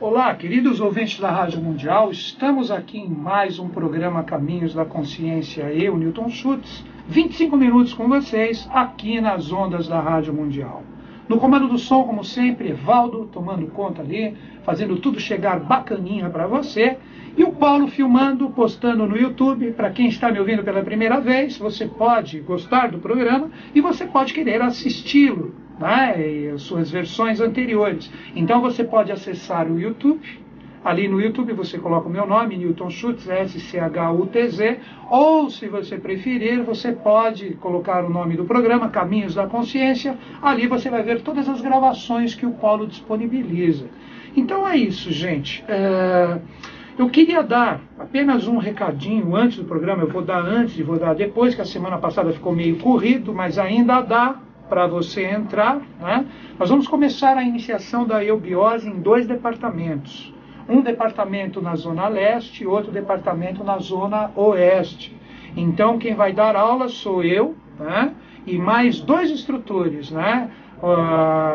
Olá, queridos ouvintes da Rádio Mundial, estamos aqui em mais um programa Caminhos da Consciência, eu, Newton Schultz, 25 minutos com vocês, aqui nas ondas da Rádio Mundial. No comando do som, como sempre, Evaldo, tomando conta ali, fazendo tudo chegar bacaninha para você, e o Paulo filmando, postando no YouTube. Para quem está me ouvindo pela primeira vez, você pode gostar do programa e você pode querer assisti-lo, né, e as suas versões anteriores. Então você pode acessar o YouTube. Ali no YouTube você coloca o meu nome, Newton Schultz, S-C-H-U-T-Z, ou se você preferir, você pode colocar o nome do programa, Caminhos da Consciência. Ali você vai ver todas as gravações que o Paulo disponibiliza. Então é isso, gente. Eu queria dar apenas um recadinho antes do programa. Eu vou dar antes e vou dar depois, que a semana passada ficou meio corrido, mas ainda dá para você entrar, né? Nós vamos começar a iniciação da eubiose em 2 departamentos. Um departamento na Zona Leste e outro departamento na Zona Oeste. Então, quem vai dar aula sou eu, né? E mais 2 instrutores, né?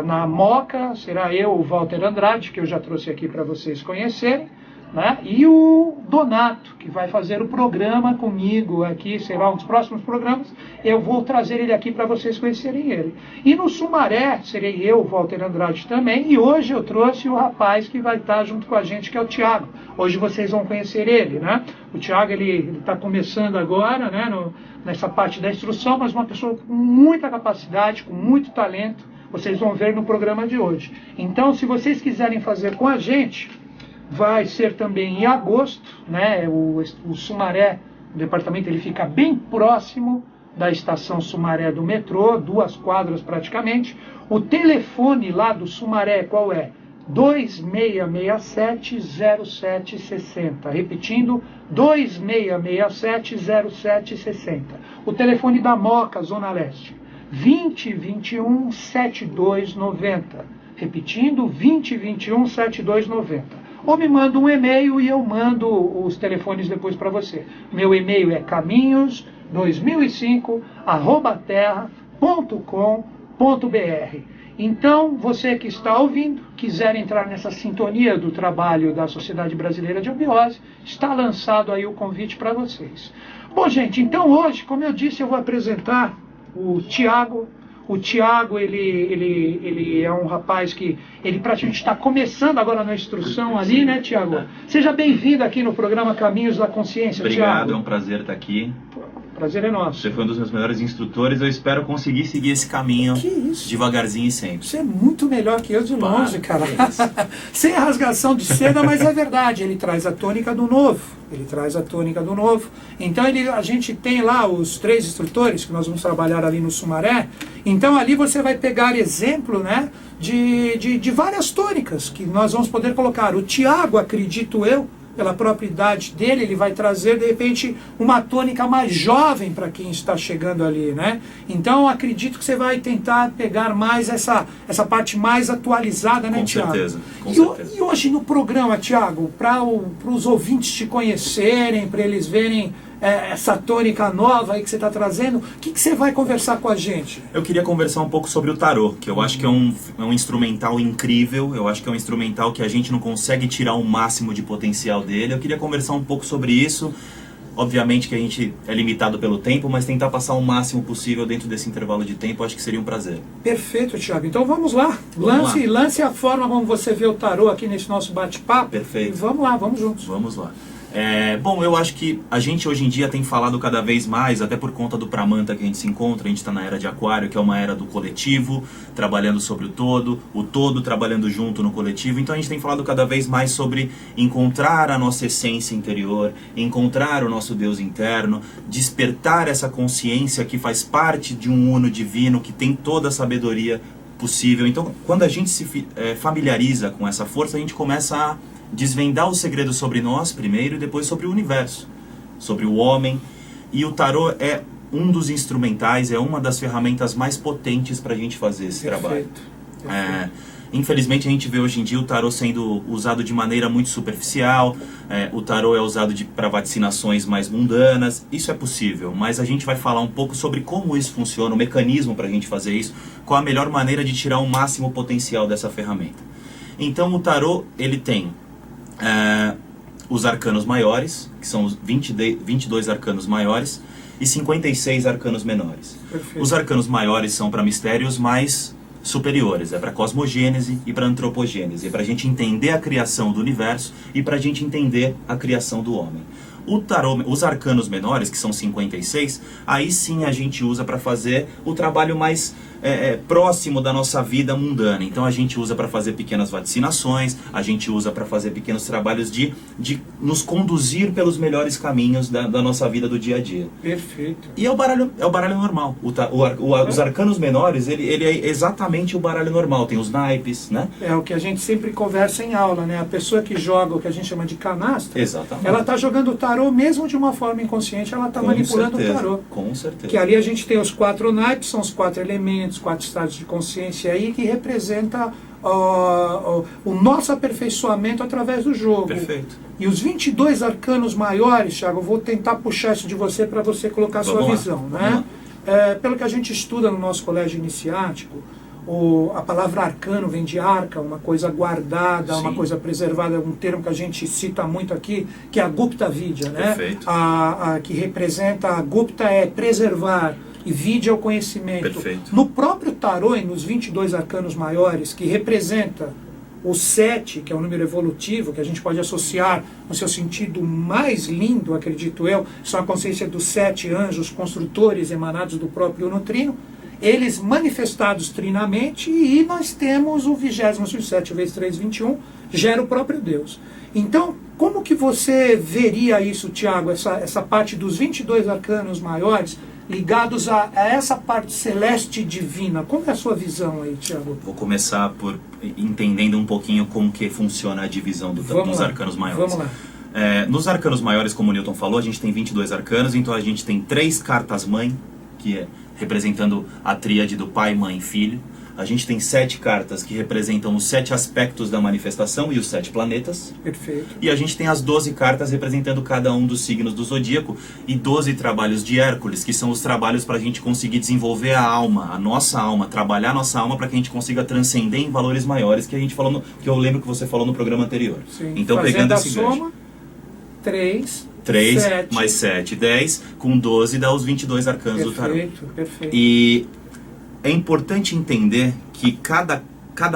Na Moca será eu, o Walter Andrade, que eu já trouxe aqui para vocês conhecerem, né? E o Donato, que vai fazer o programa comigo aqui, será um dos próximos programas. Eu vou trazer ele aqui para vocês conhecerem ele. E no Sumaré, serei eu, Walter Andrade também, e hoje eu trouxe o rapaz que vai estar junto com a gente, que é o Thiago. Hoje vocês vão conhecer ele, né? O Thiago, ele está começando agora, né, nessa parte da instrução, mas uma pessoa com muita capacidade, com muito talento. Vocês vão ver no programa de hoje. Então, se vocês quiserem fazer com a gente, vai ser também em agosto, né? O Sumaré, o departamento, ele fica bem próximo da estação Sumaré do metrô, 2 quadras praticamente. O telefone lá do Sumaré qual é? 2667-0760. Repetindo, 2667-0760. O telefone da Moca, Zona Leste, 2021-7290. Repetindo, 2021-7290. Ou me manda um e-mail e eu mando os telefones depois para você. Meu e-mail é caminhos2005@terra.com.br. Então, você que está ouvindo, quiser entrar nessa sintonia do trabalho da Sociedade Brasileira de Eubiose, está lançado aí o convite para vocês. Bom, gente, então hoje, como eu disse, eu vou apresentar o Thiago. O Thiago, ele é um rapaz que ele praticamente está começando agora na instrução ali, né, Thiago? Seja bem-vindo aqui no programa Caminhos da Consciência, Obrigado, Thiago. É um prazer estar aqui. Prazer é nosso. Você foi um dos meus melhores instrutores, eu espero conseguir seguir esse caminho devagarzinho e sempre. Você é muito melhor que eu de longe, cara. Sem rasgação de seda, mas é verdade, ele traz a tônica do novo. Então a gente tem lá os 3 instrutores que nós vamos trabalhar ali no Sumaré. Então ali você vai pegar exemplo, né, de várias tônicas que nós vamos poder colocar. O Thiago, acredito eu, pela própria idade dele, ele vai trazer, de repente, uma tônica mais jovem para quem está chegando ali, né? Então, acredito que você vai tentar pegar mais essa parte mais atualizada, né, Thiago? Com certeza. E hoje no programa, Thiago, para os ouvintes te conhecerem, para eles verem essa tônica nova aí que você está trazendo, o que você vai conversar com a gente? Eu queria conversar um pouco sobre o tarô, que eu acho que é um instrumental incrível, eu acho que é um instrumental que a gente não consegue tirar o máximo de potencial dele. Eu queria conversar um pouco sobre isso. Obviamente que a gente é limitado pelo tempo, mas tentar passar o máximo possível dentro desse intervalo de tempo, acho que seria um prazer. Perfeito, Thiago. Então vamos lá. Lance a forma como você vê o tarô aqui nesse nosso bate-papo. Perfeito. E vamos lá, vamos juntos. Vamos lá. Bom, eu acho que a gente hoje em dia tem falado cada vez mais, até por conta do Pramanta que a gente se encontra, a gente está na era de Aquário, que é uma era do coletivo, trabalhando sobre o todo trabalhando junto no coletivo. Então a gente tem falado cada vez mais sobre encontrar a nossa essência interior, encontrar o nosso Deus interno, despertar essa consciência que faz parte de um uno divino, que tem toda a sabedoria possível. Então, quando a gente se familiariza com essa força, a gente começa a desvendar os segredos sobre nós primeiro e depois sobre o universo, sobre o homem. E o tarô é um dos instrumentais, é uma das ferramentas mais potentes para a gente fazer esse trabalho. Infelizmente a gente vê hoje em dia o tarô sendo usado de maneira muito superficial, o tarô é usado para vaticinações mais mundanas. Isso é possível, mas a gente vai falar um pouco sobre como isso funciona, o mecanismo para a gente fazer isso, qual a melhor maneira de tirar o máximo potencial dessa ferramenta. Então o tarô, ele tem os arcanos maiores, que são os 22 arcanos maiores, e 56 arcanos menores. Perfeito. Os arcanos maiores são para mistérios mais superiores, é para cosmogênese e para antropogênese, é para a gente entender a criação do universo e para a gente entender a criação do homem. O tarô, os arcanos menores, que são 56, aí sim a gente usa para fazer o trabalho mais próximo da nossa vida mundana. Então a gente usa para fazer pequenas vaticinações, a gente usa para fazer pequenos trabalhos de nos conduzir pelos melhores caminhos da nossa vida do dia a dia. Perfeito. E é o baralho normal. Os arcanos menores, ele é exatamente o baralho normal. Tem os naipes, né? É o que a gente sempre conversa em aula, né? A pessoa que joga o que a gente chama de canastra, exatamente, ela está jogando o tarô mesmo de uma forma inconsciente, ela está manipulando certeza, o tarô. Com certeza. Que ali a gente tem os 4 naipes, são os 4 elementos, 4 estados de consciência aí, que representa o nosso aperfeiçoamento através do jogo. Perfeito. E os 22 arcanos maiores, Thiago, eu vou tentar puxar isso de você para você colocar a sua visão, né? Pelo que a gente estuda no nosso colégio iniciático, a palavra arcano vem de arca, uma coisa guardada, sim, uma coisa preservada, um termo que a gente cita muito aqui, que é a Gupta Vidya, né? Perfeito. Que representa, a Gupta é preservar, e Vidya é o conhecimento. Perfeito. No próprio tarô, e nos 22 arcanos maiores, que representa o 7, que é um número evolutivo, que a gente pode associar no seu sentido mais lindo, acredito eu, são a consciência dos 7 anjos construtores emanados do próprio Uno Trino, eles manifestados trinamente, e nós temos o 20º, 7 vezes 3, 21, gera o próprio Deus. Então, como que você veria isso, Tiago, essa parte dos 22 arcanos maiores, ligados a essa parte celeste divina? Como é a sua visão aí, Tiago? Vou começar por entendendo um pouquinho como que funciona a divisão dos arcanos maiores. Vamos lá. Nos arcanos maiores, como o Newton falou, a gente tem 22 arcanos, então a gente tem 3 cartas-mãe, que é representando a tríade do pai, mãe e filho. A gente tem 7 cartas que representam os 7 aspectos da manifestação e os 7 planetas. Perfeito. E a gente tem as 12 cartas representando cada um dos signos do zodíaco e 12 trabalhos de Hércules, que são os trabalhos para a gente conseguir desenvolver a alma, a nossa alma, trabalhar a nossa alma para que a gente consiga transcender em valores maiores, que a gente falou que eu lembro que você falou no programa anterior. Sim. Então, fazendo pegando a esse soma, 3 mais 7, 10, com 12 dá os 22 arcanos do tarô. Perfeito. E é importante entender que cada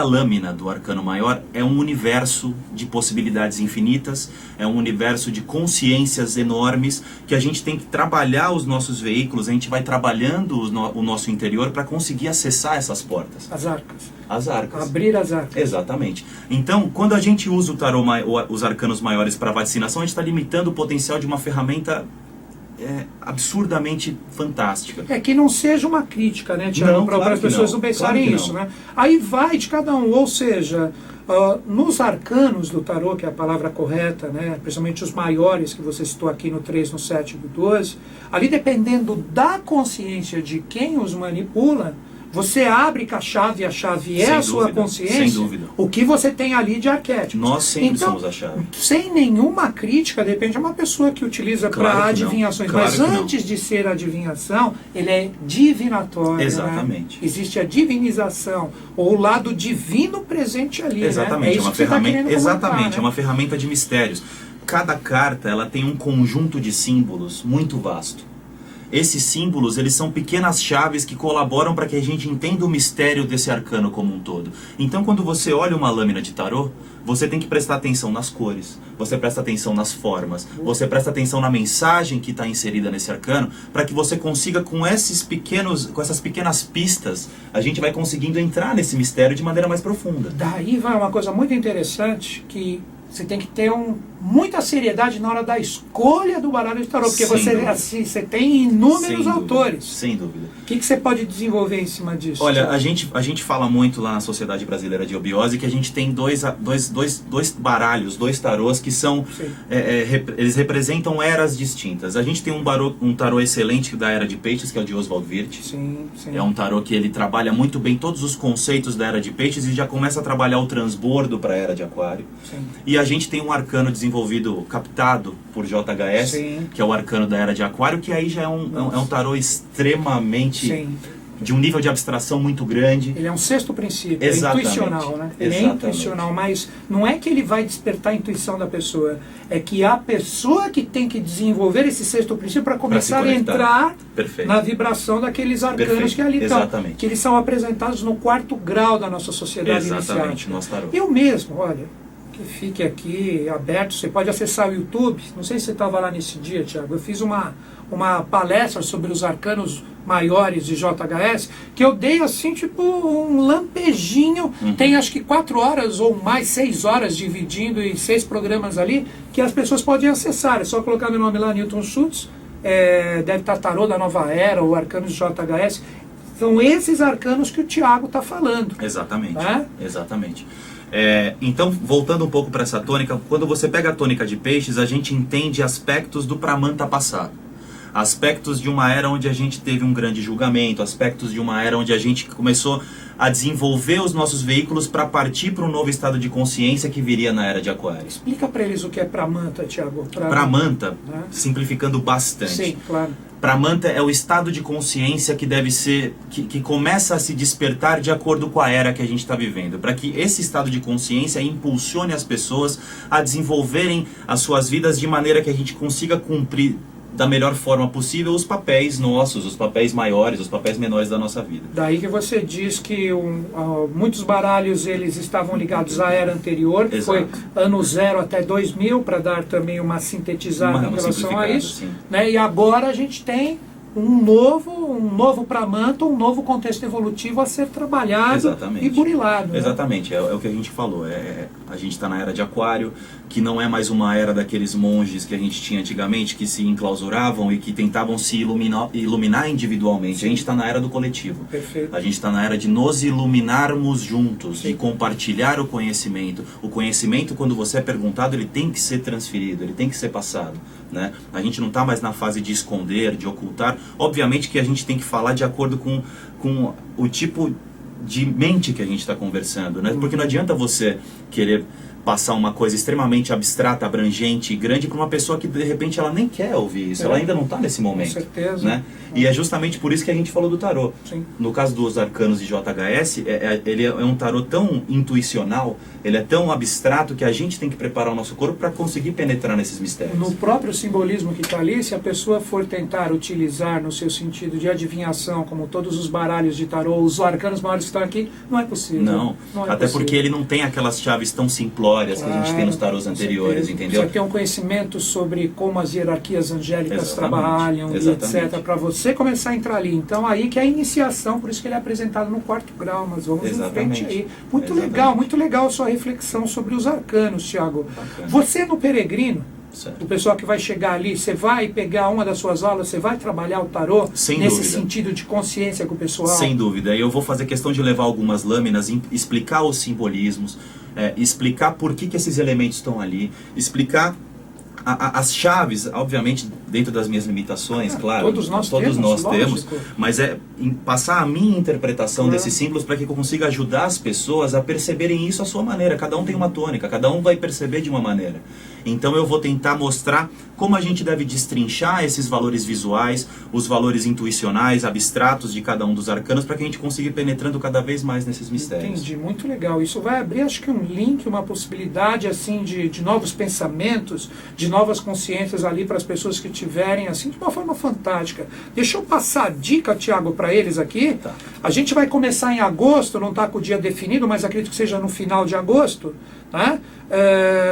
lâmina do arcano maior é um universo de possibilidades infinitas, é um universo de consciências enormes, que a gente tem que trabalhar os nossos veículos, a gente vai trabalhando o nosso interior para conseguir acessar essas portas. As arcas. As arcas. Abrir as arcas. Exatamente. Então, quando a gente usa o tarô, os arcanos maiores para vacinação, a gente está limitando o potencial de uma ferramenta absurdamente fantástica. Que não seja uma crítica, né, Tiago? Para as pessoas não pensarem isso, né? Aí vai de cada um, ou seja, nos arcanos do tarô, que é a palavra correta, né, principalmente os maiores que você citou aqui no 3, no 7 e no 12, ali dependendo da consciência de quem os manipula, você abre com a chave, a chave é a sua consciência, sem dúvida, o que você tem ali de arquétipo. Nós sempre somos a chave. Sem nenhuma crítica, de repente é uma pessoa que utiliza para adivinhações, mas antes de ser adivinhação, ele é divinatório. Exatamente. Né? Existe a divinização, ou o lado divino presente ali. Exatamente, né? É uma ferramenta. Exatamente, né? É uma ferramenta de mistérios. Cada carta ela tem um conjunto de símbolos muito vasto. Esses símbolos, eles são pequenas chaves que colaboram para que a gente entenda o mistério desse arcano como um todo. Então, quando você olha uma lâmina de tarô, você tem que prestar atenção nas cores, você presta atenção nas formas, você presta atenção na mensagem que está inserida nesse arcano, para que você consiga, com essas pequenas pistas, a gente vai conseguindo entrar nesse mistério de maneira mais profunda. Daí vai uma coisa muito interessante, que você tem que ter muita seriedade na hora da escolha do baralho de tarô, porque você tem inúmeros autores. Sem dúvida. O que você pode desenvolver em cima disso? Olha, a gente fala muito lá na Sociedade Brasileira de Obiose que a gente tem dois baralhos, 2 tarôs que são, eles representam eras distintas. A gente tem um tarô excelente da Era de Peixes, que é o de Oswald Wirth. Sim. É um tarô que ele trabalha muito bem todos os conceitos da Era de Peixes e já começa a trabalhar o transbordo para a Era de Aquário. Sim. E a gente tem um arcano desenvolvido, captado por JHS, Sim. que é o arcano da Era de Aquário, que aí já é um tarô extremamente de um nível de abstração muito grande. Ele é um sexto princípio, Exatamente. é intuicional, né? Ele Exatamente. é intuicional, mas não é que ele vai despertar a intuição da pessoa, é que a pessoa que tem que desenvolver esse sexto princípio para começar a entrar Perfeito. na vibração daqueles arcanos Perfeito. que ali estão, Exatamente. que eles são apresentados no 4º grau da nossa sociedade Exatamente, iniciática. nosso tarô. Eu mesmo, olha, que fique aqui aberto, você pode acessar o YouTube, não sei se você estava lá nesse dia, Tiago, eu fiz uma palestra sobre os arcanos maiores de JHS, que eu dei assim, tipo, um lampejinho, tem acho que 4 horas ou mais, 6 horas dividindo em 6 programas ali, que as pessoas podem acessar, é só colocar meu nome lá, Newton Schultz, deve estar Tarô da Nova Era, ou Arcanos de JHS, são esses arcanos que o Tiago está falando. Exatamente, exatamente. Então, voltando um pouco para essa tônica, quando você pega a tônica de peixes, a gente entende aspectos do Pramanta passado. Aspectos de uma era onde a gente teve um grande julgamento, aspectos de uma era onde a gente começou a desenvolver os nossos veículos para partir para um novo estado de consciência que viria na era de Aquário. Explica para eles o que é Pramanta, Tiago. Pramanta, simplificando bastante. Sim, claro. Pramanta é o estado de consciência que deve ser, que começa a se despertar de acordo com a era que a gente está vivendo, para que esse estado de consciência impulsione as pessoas a desenvolverem as suas vidas de maneira que a gente consiga cumprir da melhor forma possível os papéis nossos, os papéis maiores, os papéis menores da nossa vida. Daí que você diz que muitos baralhos eles estavam ligados à era anterior, que foi ano 0 até 2000, para dar também uma sintetizada em relação a isso, né? E agora a gente tem um novo Pramanta, um novo contexto evolutivo a ser trabalhado e burilado. Né? Exatamente, é o que a gente falou. A gente está na era de Aquário, que não é mais uma era daqueles monges que a gente tinha antigamente, que se enclausuravam e que tentavam se iluminar individualmente. Sim. A gente está na era do coletivo. Perfeito. A gente está na era de nos iluminarmos juntos, de compartilhar o conhecimento. O conhecimento, quando você é perguntado, ele tem que ser transferido, ele tem que ser passado. Né? A gente não está mais na fase de esconder, de ocultar. Obviamente que a gente tem que falar de acordo com o tipo de mente que a gente está conversando, né? Porque não adianta você querer passar uma coisa extremamente abstrata, abrangente e grande para uma pessoa que de repente ela nem quer ouvir isso, ela ainda não está nesse momento. Com certeza. Né? E é justamente por isso que a gente falou do tarô. Sim. No caso dos arcanos de JHS, ele é um tarô tão intuicional, ele é tão abstrato que a gente tem que preparar o nosso corpo para conseguir penetrar nesses mistérios. No próprio simbolismo que está ali, se a pessoa for tentar utilizar no seu sentido de adivinhação, como todos os baralhos de tarô, os arcanos maiores que estão aqui, não é possível. Não é até possível. Porque ele não tem aquelas chaves tão simplórias que a gente tem nos tarôs anteriores, entendeu? Você tem um conhecimento sobre como as hierarquias angélicas trabalham, e etc., para você começar a entrar ali. Então aí que é a iniciação, por isso que ele é apresentado no 4º grau, mas vamos em frente aí. Muito legal a sua reflexão sobre os arcanos, Tiago. Você no Peregrino, certo. O pessoal que vai chegar ali, você vai pegar uma das suas aulas, você vai trabalhar o tarô nesse sentido de consciência com o pessoal? Sem dúvida. E eu vou fazer questão de levar algumas lâminas, explicar os simbolismos, explicar por que esses elementos estão ali, explicar as chaves, obviamente, dentro das minhas limitações, claro. Todos nós temos, mas passar a minha interpretação desses símbolos para que eu consiga ajudar as pessoas a perceberem isso à sua maneira. Cada um tem uma tônica, cada um vai perceber de uma maneira. Então eu vou tentar mostrar como a gente deve destrinchar esses valores visuais, os valores intuicionais, abstratos de cada um dos arcanos, para que a gente consiga ir penetrando cada vez mais nesses mistérios. Entendi, muito legal. Isso vai abrir, acho que um link, uma possibilidade assim de novos pensamentos, de novas consciências ali para as pessoas que tiverem, assim, de uma forma fantástica. Deixa eu passar a dica, Tiago, para eles aqui. Tá. A gente vai começar em agosto, não está com o dia definido, mas acredito que seja no final de agosto, né?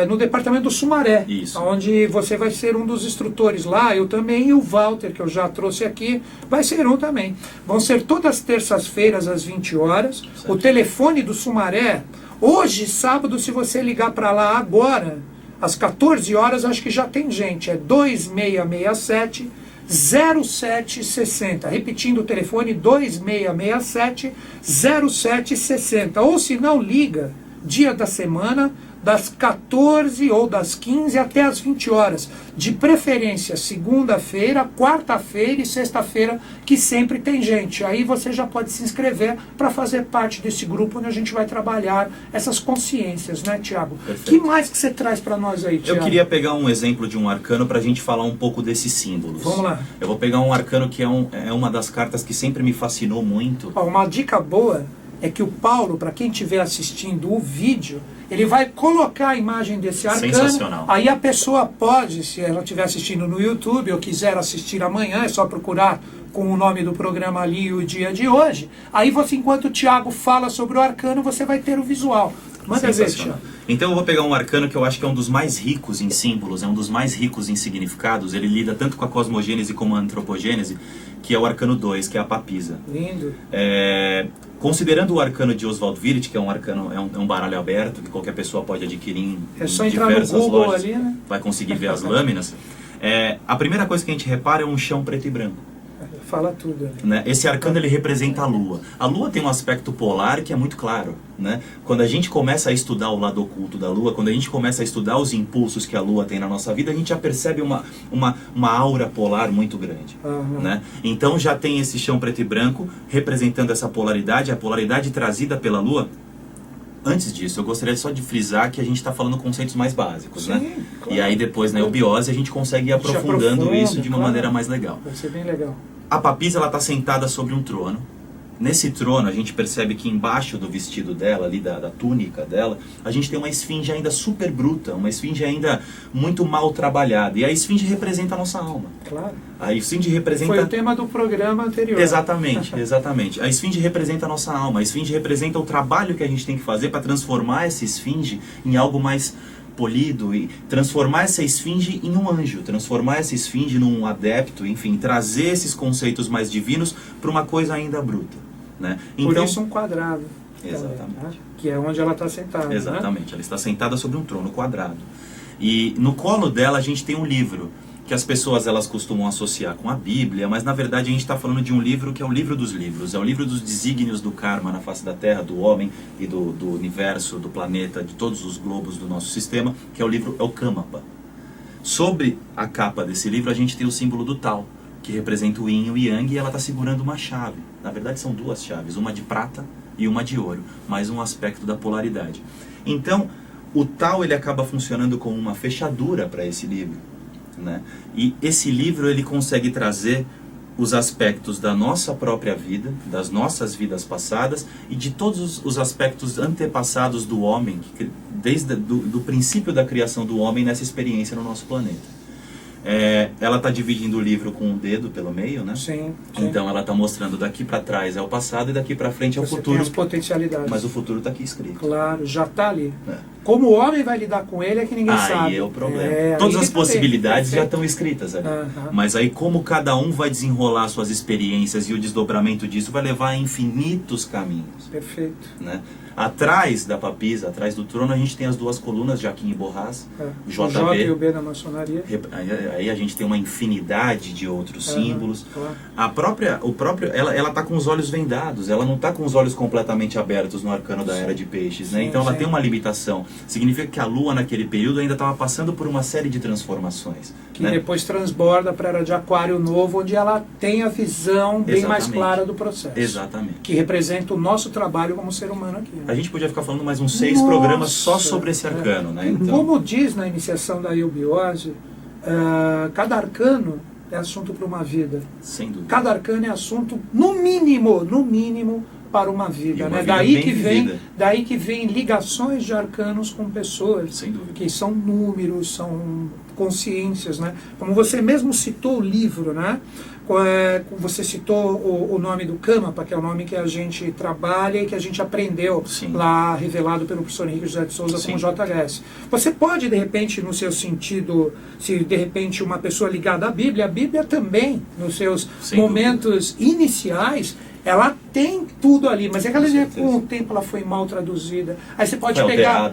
No departamento do Sumaré, isso. Onde você vai ser um dos instrutores lá, eu também, e o Walter, que eu já trouxe aqui, vai ser um também. Vão ser todas as terças-feiras às 20 horas. Certo. O telefone do Sumaré, hoje, sábado, se você ligar para lá agora, às 14 horas, acho que já tem gente, é 2667 0760, repetindo o telefone, 2667 0760, ou se não, liga dia da semana, das 14 ou das 15 até as 20 horas. De preferência, segunda-feira, quarta-feira e sexta-feira, que sempre tem gente. Aí você já pode se inscrever para fazer parte desse grupo onde a gente vai trabalhar essas consciências, né, Tiago? O que mais que você traz para nós aí, Tiago? Eu queria pegar um exemplo de um arcano para a gente falar um pouco desses símbolos. Vamos lá. Eu vou pegar um arcano que é uma das cartas que sempre me fascinou muito. Uma dica boa é que o Paulo, para quem estiver assistindo o vídeo, ele vai colocar a imagem desse arcano. Sensacional. Aí a pessoa pode, se ela estiver assistindo no YouTube ou quiser assistir amanhã, é só procurar com o nome do programa ali e o dia de hoje. Aí você, enquanto o Tiago fala sobre o arcano, você vai ter o visual. Manda ver, Tiago. Então eu vou pegar um arcano que eu acho que é um dos mais ricos em símbolos, é um dos mais ricos em significados. Ele lida tanto com a cosmogênese como a antropogênese, que é o arcano 2, que é a papisa. Lindo. Considerando o arcano de Oswald Wirth, que é um arcano, é um baralho aberto, que qualquer pessoa pode adquirir em só entrar no Google lojas, ali, né? vai conseguir ver as lâminas. A primeira coisa que a gente repara é um chão preto e branco. Fala tudo ali. Né? Esse arcano ele representa a Lua. A Lua tem um aspecto polar que é muito claro. Né? Quando a gente começa a estudar o lado oculto da Lua, quando a gente começa a estudar os impulsos que a Lua tem na nossa vida, a gente já percebe uma aura polar muito grande. Né? Então já tem esse chão preto e branco representando essa polaridade, a polaridade trazida pela Lua. Antes disso, eu gostaria só de frisar que a gente está falando conceitos mais básicos, Sim, né? Claro. E aí depois na eubiose a gente consegue ir aprofundando isso de uma maneira mais legal. Vai ser bem legal. A papisa ela está sentada sobre um trono. Nesse trono a gente percebe que embaixo do vestido dela, ali da túnica dela, a gente tem uma esfinge ainda super bruta, uma esfinge ainda muito mal trabalhada. E a esfinge representa a nossa alma. Claro. A esfinge representa... Foi o tema do programa anterior. Exatamente, exatamente. A esfinge representa a nossa alma, a esfinge representa o trabalho que a gente tem que fazer para transformar essa esfinge em algo mais polido e transformar essa esfinge em um anjo, transformar essa esfinge num adepto, enfim, trazer esses conceitos mais divinos para uma coisa ainda bruta. Né? Então, por isso um quadrado. Exatamente. Também, né? Que é onde ela está sentada. Exatamente, né? Ela está sentada sobre um trono quadrado. E no colo dela a gente tem um livro, que as pessoas elas costumam associar com a Bíblia, mas na verdade a gente está falando de um livro que é o livro dos livros, é o livro dos desígnios do karma na face da Terra, do homem e do universo, do planeta, de todos os globos do nosso sistema, que é o livro, é o Kamapa. Sobre a capa desse livro a gente tem o símbolo do Tao, que representa o Yin e o Yang, e ela está segurando uma chave. Na verdade são duas chaves, uma de prata e uma de ouro, mais um aspecto da polaridade. Então, o Tao ele acaba funcionando como uma fechadura para esse livro. Né? E esse livro ele consegue trazer os aspectos da nossa própria vida, das nossas vidas passadas e de todos os aspectos antepassados do homem, desde do princípio da criação do homem nessa experiência no nosso planeta. Ela está dividindo o livro com um dedo pelo meio, né? Sim. Então ela está mostrando daqui para trás é o passado e daqui para frente é o futuro. Tem as potencialidades. Mas o futuro está aqui escrito. Claro, já está ali. Como o homem vai lidar com ele é que ninguém sabe. Aí é o problema. Todas as possibilidades já estão escritas ali. Mas aí como cada um vai desenrolar suas experiências e o desdobramento disso vai levar a infinitos caminhos. Perfeito. Né? Atrás da papisa, atrás do trono, a gente tem as duas colunas, Jaquim e Borrás, o J e o B da maçonaria. Aí a gente tem uma infinidade de outros símbolos. Claro. Ela está com os olhos vendados, ela não está com os olhos completamente abertos no arcano da Era de Peixes. Né? Então ela tem uma limitação. Significa que a Lua naquele período ainda estava passando por uma série de transformações. Que depois transborda para a Era de Aquário Novo, onde ela tem a visão bem mais clara do processo. Exatamente. Que representa o nosso trabalho como ser humano aqui. Né? A gente podia ficar falando mais uns 6 programas só sobre esse arcano. Né? Então... Como diz na iniciação da eubiose, cada arcano é assunto para uma vida. Sem dúvida. Cada arcano é assunto, no mínimo, para uma vida. Né? Daí que vem ligações de arcanos com pessoas. Sem dúvida. Que são números, são consciências. Né? Como você mesmo citou o livro, né? Você citou o nome do Kamapa, que é o nome que a gente trabalha e que a gente aprendeu lá, revelado pelo professor Henrique José de Souza como JHS. Você pode, de repente, no seu sentido, se de repente uma pessoa ligada à Bíblia, a Bíblia também, nos seus momentos iniciais, ela tem tudo ali, mas é que ela, com o tempo ela foi mal traduzida. Aí você pode pegar...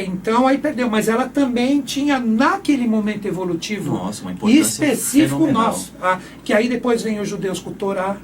então aí perdeu. Mas ela também tinha, naquele momento evolutivo, uma importância específico fenomenal. nosso. Que aí depois vem os judeus com o Torá,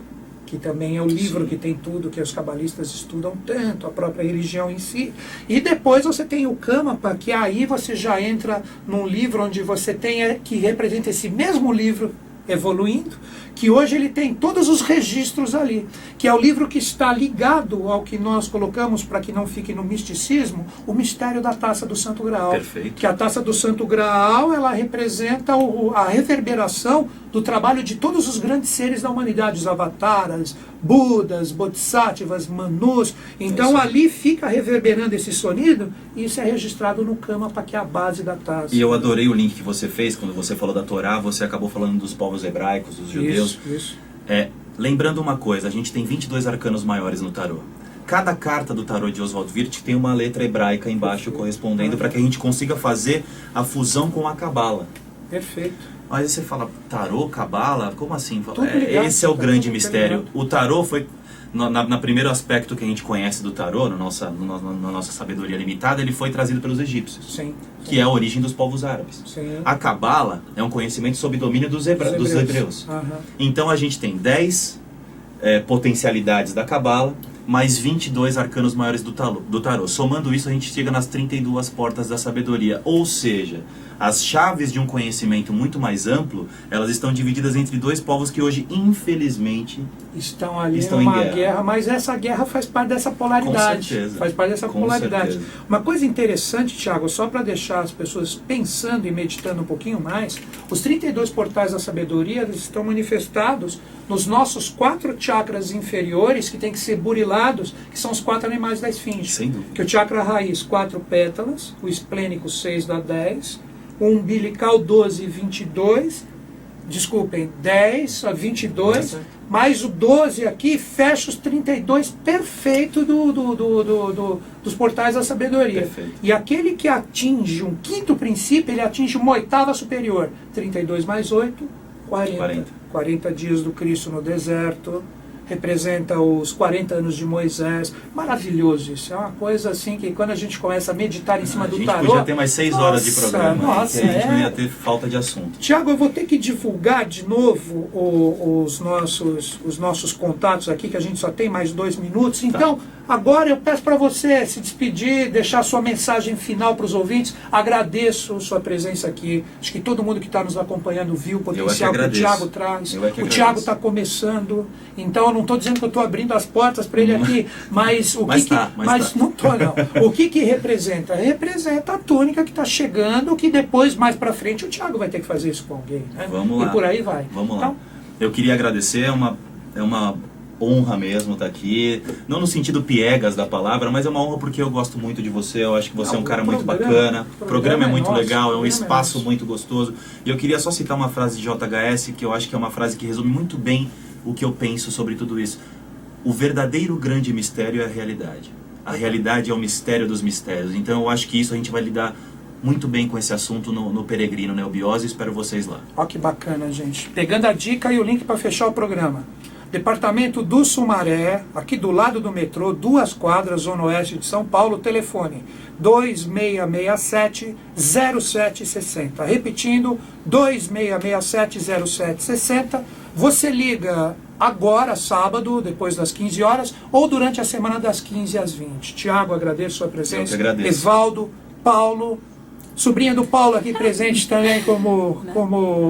que também é o livro que tem tudo que os cabalistas estudam tanto, a própria religião em si. E depois você tem o Kamapa, que aí você já entra num livro onde você tem que representa esse mesmo livro evoluindo, que hoje ele tem todos os registros ali, que é o livro que está ligado ao que nós colocamos, para que não fique no misticismo, o mistério da Taça do Santo Graal. Perfeito. Que a Taça do Santo Graal, ela representa a reverberação do trabalho de todos os grandes seres da humanidade, os avataras, Budas, Bodhisattvas, Manus. Então ali fica reverberando esse sonido, e isso é registrado no Kamapa, que é a base da taça. E eu adorei o link que você fez, quando você falou da Torá, você acabou falando dos povos hebraicos, dos judeus. Isso. Lembrando uma coisa, a gente tem 22 arcanos maiores no tarô. Cada carta do tarô de Oswald Wirth tem uma letra hebraica embaixo correspondendo, para que a gente consiga fazer a fusão com a Cabala. Perfeito. Aí você fala, tarô, cabala, como assim? Ligado, esse é o grande mistério. ligado. O tarô foi, no primeiro aspecto que a gente conhece do tarô, na nossa sabedoria limitada, ele foi trazido pelos egípcios, Sim. que é a origem dos povos árabes. Sim. A cabala é um conhecimento sob domínio dos hebreus. Então a gente tem 10 potencialidades da cabala, mais 22 arcanos maiores do tarô. Somando isso, a gente chega nas 32 portas da sabedoria. Ou seja, as chaves de um conhecimento muito mais amplo, elas estão divididas entre dois povos que hoje, infelizmente, estão ali estão numa em guerra. mas essa guerra faz parte dessa polaridade. Com certeza. Faz parte dessa Com polaridade. certeza. Uma coisa interessante, Thiago, só para deixar as pessoas pensando e meditando um pouquinho mais, os 32 portais da sabedoria, eles estão manifestados nos nossos 4 chakras inferiores, que tem que ser burilados, que são os 4 animais da esfinge. Sem dúvida. Que o chakra raiz, 4 pétalas, o esplênico 6 dá 10, o umbilical 12 e 22, desculpem, 10 a 22, mais o 12 aqui fecha os 32 perfeito dos portais da sabedoria. Perfeito. E aquele que atinge um quinto princípio, ele atinge uma oitava superior. 32 mais 8, 40. 40 dias do Cristo no deserto, representa os 40 anos de Moisés. Maravilhoso isso, é uma coisa assim que quando a gente começa a meditar em cima do tarô... A gente podia ter mais 6 horas de programa, nossa, que a gente não ia ter falta de assunto. Tiago, eu vou ter que divulgar de novo os nossos contatos aqui, que a gente só tem mais 2 minutos. Então, agora eu peço para você se despedir, deixar sua mensagem final para os ouvintes. Agradeço sua presença aqui. Acho que todo mundo que está nos acompanhando viu o potencial que o Tiago traz. O Tiago está começando, então eu não estou dizendo que eu estou abrindo as portas para ele aqui, mas o não estou não. O que representa? Representa a túnica que está chegando, que depois, mais para frente, o Tiago vai ter que fazer isso com alguém. Né? Vamos lá. E por aí vai. Vamos lá. Eu queria agradecer, é uma honra mesmo estar aqui, não no sentido piegas da palavra, mas é uma honra porque eu gosto muito de você, eu acho que você é um cara muito bacana, o programa é muito legal, é um espaço muito gostoso, e eu queria só citar uma frase de JHS, que eu acho que é uma frase que resume muito bem o que eu penso sobre tudo isso. O verdadeiro grande mistério é a realidade. A realidade é o mistério dos mistérios, então eu acho que isso a gente vai lidar muito bem com esse assunto no Peregrino Neobiose, espero vocês lá. Ó que bacana, gente. Pegando a dica e o link para fechar o programa. Departamento do Sumaré, aqui do lado do metrô, 2 quadras, Zona Oeste de São Paulo, telefone 2667-0760. Repetindo, 2667-0760. Você liga agora, sábado, depois das 15 horas, ou durante a semana das 15 às 20. Tiago, agradeço a sua presença. Eu que agradeço. Evaldo, Paulo, sobrinha do Paulo aqui presente também como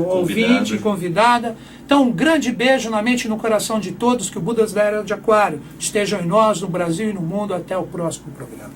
ouvinte, convidada. Então, um grande beijo na mente e no coração de todos, que o Budas da Era de Aquário estejam em nós, no Brasil e no mundo. Até o próximo programa.